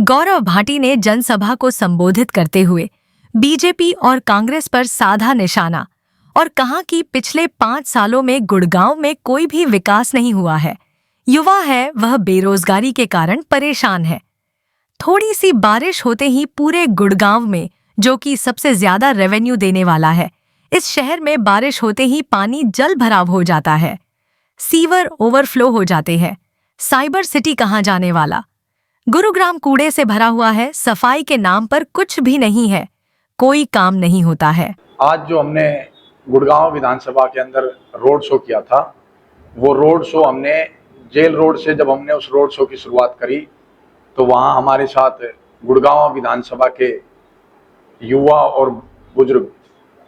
गौरव भाटी ने जनसभा को संबोधित करते हुए बीजेपी और कांग्रेस पर साधा निशाना और कहा कि पिछले 5 सालों में गुड़गांव में कोई भी विकास नहीं हुआ है। युवा है वह बेरोजगारी के कारण परेशान है। थोड़ी सी बारिश होते ही पूरे गुड़गांव में, जो कि सबसे ज्यादा रेवेन्यू देने वाला है, इस शहर में बारिश होते ही पानी जल भराव हो जाता है, सीवर ओवरफ्लो हो जाते हैं। साइबर सिटी कहाँ जाने वाला। गुरुग्राम कूड़े से भरा हुआ है, सफाई के नाम पर कुछ भी नहीं है, कोई काम नहीं होता है। आज जो हमने गुड़गांव विधानसभा के अंदर रोड शो किया था, वो रोड शो हमने जेल रोड से, जब हमने उस रोड शो की शुरुआत करी तो वहाँ हमारे साथ गुड़गांव विधानसभा के युवा और बुजुर्ग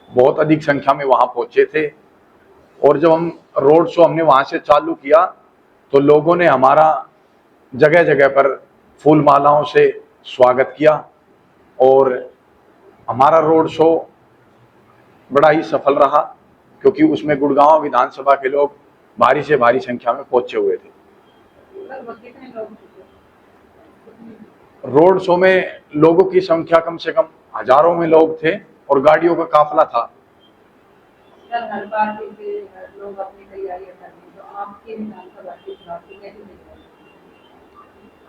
बहुत अधिक संख्या में वहाँ पहुँचे थे। और जब हम रोड शो हमने वहाँ से चालू किया तो लोगों ने हमारा जगह जगह पर फूल मालाओं से स्वागत किया और हमारा रोड शो बड़ा ही सफल रहा, क्योंकि उसमें गुड़गांव विधानसभा के लोग भारी से भारी संख्या में पहुंचे हुए थे। रोड शो में लोगों की संख्या कम से कम हजारों में लोग थे और गाड़ियों का काफिला था।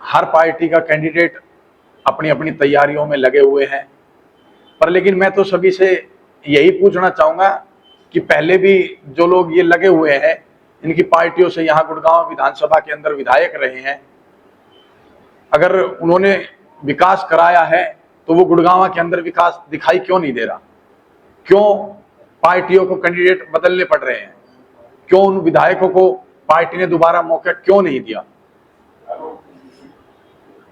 हर पार्टी का कैंडिडेट अपनी अपनी तैयारियों में लगे हुए हैं, पर लेकिन मैं तो सभी से यही पूछना चाहूंगा कि पहले भी जो लोग ये लगे हुए हैं, इनकी पार्टियों से यहाँ गुड़गांव विधानसभा के अंदर विधायक रहे हैं, अगर उन्होंने विकास कराया है तो वो गुड़गांव के अंदर विकास दिखाई क्यों नहीं दे रहा? क्यों पार्टियों को कैंडिडेट बदलने पड़ रहे हैं? क्यों उन विधायकों को पार्टी ने दोबारा मौका क्यों नहीं दिया?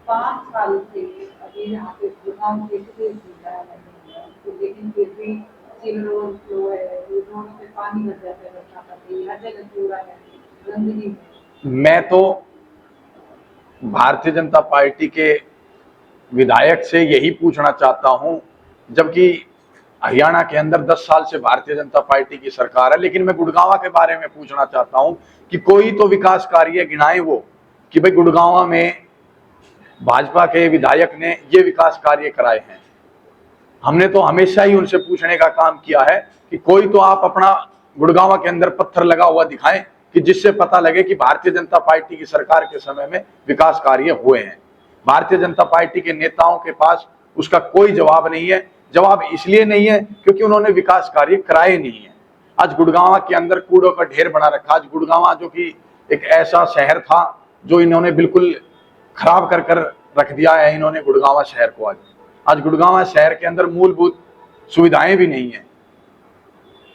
5 साल से अभी यहाँ पे गुड़गांव के लेकिन फिर भी सिल्वर फ्लो है, रोड पे पानी भर जाता है, बरसात हर जगह कूड़ा है, गंदगी है। मैं तो भारतीय जनता पार्टी के विधायक से यही पूछना चाहता हूं, जबकि हरियाणा के अंदर 10 साल से भारतीय जनता पार्टी की सरकार है, लेकिन मैं गुड़गांव के बारे में पूछना चाहता हूं कि कोई तो विकास कार्य गिनाए वो कि भाई गुड़गांव में भाजपा के विधायक ने ये विकास कार्य कराए हैं। हमने तो हमेशा ही उनसे पूछने का काम किया है कि कोई तो आप अपना गुड़गांव के अंदर पत्थर लगा हुआ दिखाएं कि जिससे पता लगे कि भारतीय जनता पार्टी की सरकार के समय में विकास कार्य हुए हैं। भारतीय जनता पार्टी के नेताओं के पास उसका कोई जवाब नहीं है। जवाब इसलिए नहीं है क्योंकि उन्होंने विकास कार्य कराए नहीं है। आज गुड़गांव के अंदर कूड़ों का ढेर बना रखा। आज गुड़गांव जो कि एक ऐसा शहर था जो इन्होंने बिल्कुल खराब कर कर रख दिया है, इन्होंने गुड़गांव शहर को। आज गुड़गांव शहर के अंदर मूलभूत सुविधाएं भी नहीं है।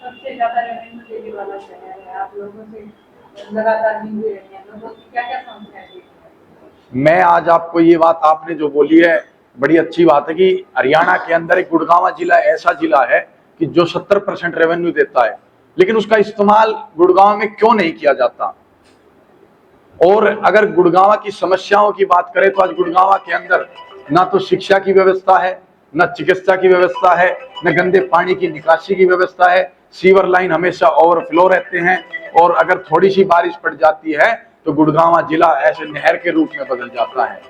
सबसे ज्यादा रेवेन्यू देने वाला शहर है, आप लोगों से लगातार मिल रहे हैं, लोगों की क्या-क्या समस्याएं हैं? मैं आज आपको ये बात आपने जो बोली है बड़ी अच्छी बात है कि हरियाणा के अंदर एक गुड़गांव जिला ऐसा जिला है कि जो 70% रेवेन्यू देता है, लेकिन उसका इस्तेमाल गुड़गांव में क्यों नहीं किया जाता? और अगर गुड़गांव की समस्याओं की बात करें तो आज गुड़गांव के अंदर ना तो शिक्षा की व्यवस्था है, न चिकित्सा की व्यवस्था है, न गंदे पानी की निकासी की व्यवस्था है। सीवर लाइन हमेशा ओवरफ्लो रहते हैं और अगर थोड़ी सी बारिश पड़ जाती है तो गुड़गांव जिला ऐसे नहर के रूप में बदल जाता है।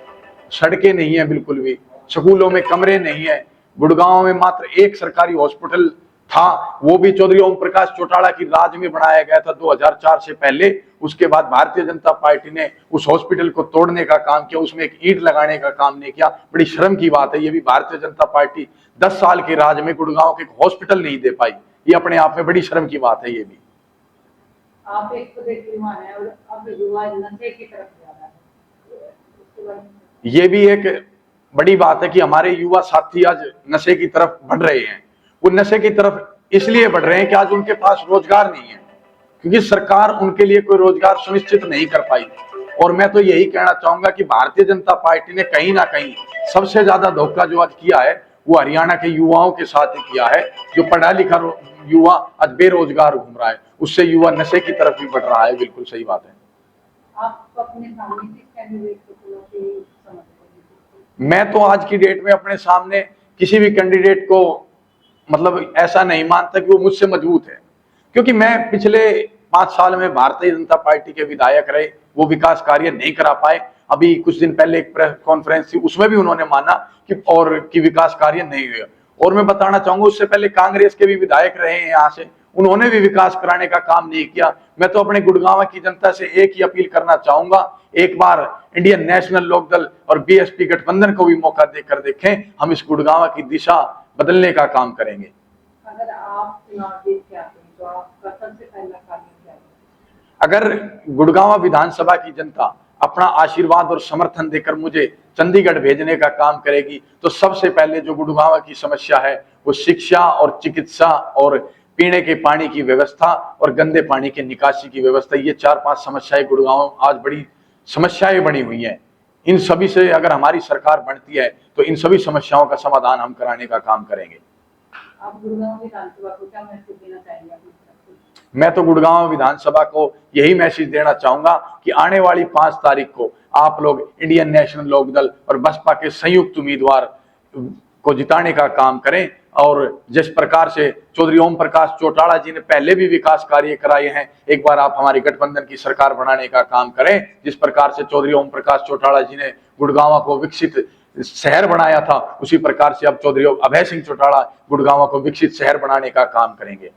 सड़कें नहीं है बिल्कुल भी, स्कूलों में कमरे नहीं है। गुड़गांव में मात्र एक सरकारी हॉस्पिटल था, वो भी चौधरी ओम प्रकाश चौटाला की राज में बनाया गया था 2004 से पहले। उसके बाद भारतीय जनता पार्टी ने उस हॉस्पिटल को तोड़ने का काम किया, उसमें एक ईंट लगाने का काम नहीं किया। बड़ी शर्म की बात है। ये भी भारतीय जनता पार्टी 10 साल के राज में गुड़गांव के हॉस्पिटल नहीं दे पाई। ये अपने आप में बड़ी शर्म की बात है। ये भी आप एक तो युवा है और अब युवा नशे की तरफ जा रहा है, ये भी एक बड़ी बात है कि हमारे युवा साथी आज नशे की तरफ बढ़ रहे हैं। वो नशे की तरफ इसलिए बढ़ रहे हैं कि आज उनके पास रोजगार नहीं है, क्योंकि सरकार उनके लिए कोई रोजगार सुनिश्चित नहीं कर पाई। और मैं तो यही कहना चाहूंगा कि भारतीय जनता पार्टी ने कहीं ना कहीं सबसे ज्यादा धोखा जो आज किया है वो हरियाणा के युवाओं के साथ ही किया है। जो पढ़ा लिखा युवा आज बेरोजगार घूम रहा है, उससे युवा नशे की तरफ भी बढ़ रहा है। बिल्कुल सही बात है। आप अपने सामने किस कैंडिडेट को समझते हैं? मैं तो आज की डेट में अपने सामने किसी भी कैंडिडेट को मतलब ऐसा नहीं मानता कि वो मुझसे मजबूत है, क्योंकि मैं पिछले 5 साल में भारतीय जनता पार्टी के विधायक रहे, वो विकास कार्य नहीं करा पाए। अभी कुछ दिन पहले एक प्रेस कॉन्फ्रेंस थी, उसमें भी उन्होंने माना कि विकास कार्य नहीं हुए। और मैं बताना चाहूंगा, उससे पहले कांग्रेस के भी विधायक रहे हैं यहाँ से, उन्होंने भी विकास कराने का काम नहीं किया। मैं तो अपने गुड़गांव की जनता से एक ही अपील करना चाहूंगा, एक बार इंडियन नेशनल लोकदल और बीएसपी गठबंधन को भी मौका देकर देखें, हम इस गुड़गांव की दिशा बदलने का काम करेंगे। अगर आप चुनाव जीत के आते हैं तो आपका सबसे पहला कार्य क्या है? अगर गुड़गांव विधानसभा की जनता अपना आशीर्वाद और समर्थन देकर मुझे चंडीगढ़ भेजने का काम करेगी, तो सबसे पहले जो गुड़गांव की समस्या है वो शिक्षा और चिकित्सा और पीने के पानी की व्यवस्था और गंदे पानी के निकासी की व्यवस्था, ये 4-5 समस्याएं गुड़गांव आज बड़ी समस्याएं बनी हुई हैं। इन सभी से अगर हमारी सरकार बनती है तो इन सभी समस्याओं का समाधान हम कराने का काम करेंगे। आप गुड़गांव विधानसभा को क्या मैसेज देना चाहेंगे अपनी तरफ से? मैं तो गुड़गांव विधानसभा को यही मैसेज देना चाहूंगा कि आने वाली 5 तारीख को आप लोग इंडियन नेशनल लोकदल और बसपा के संयुक्त उम्मीदवार को जिताने का काम करें। और जिस प्रकार से चौधरी ओम प्रकाश चौटाला जी ने पहले भी विकास कार्य कराए हैं, एक बार आप हमारी गठबंधन की सरकार बनाने का काम करें। जिस प्रकार से चौधरी ओम प्रकाश चौटाला जी ने गुड़गांव को विकसित शहर बनाया था, उसी प्रकार से अब चौधरी अभय सिंह चौटाला गुड़गांव को विकसित शहर बनाने का काम करेंगे।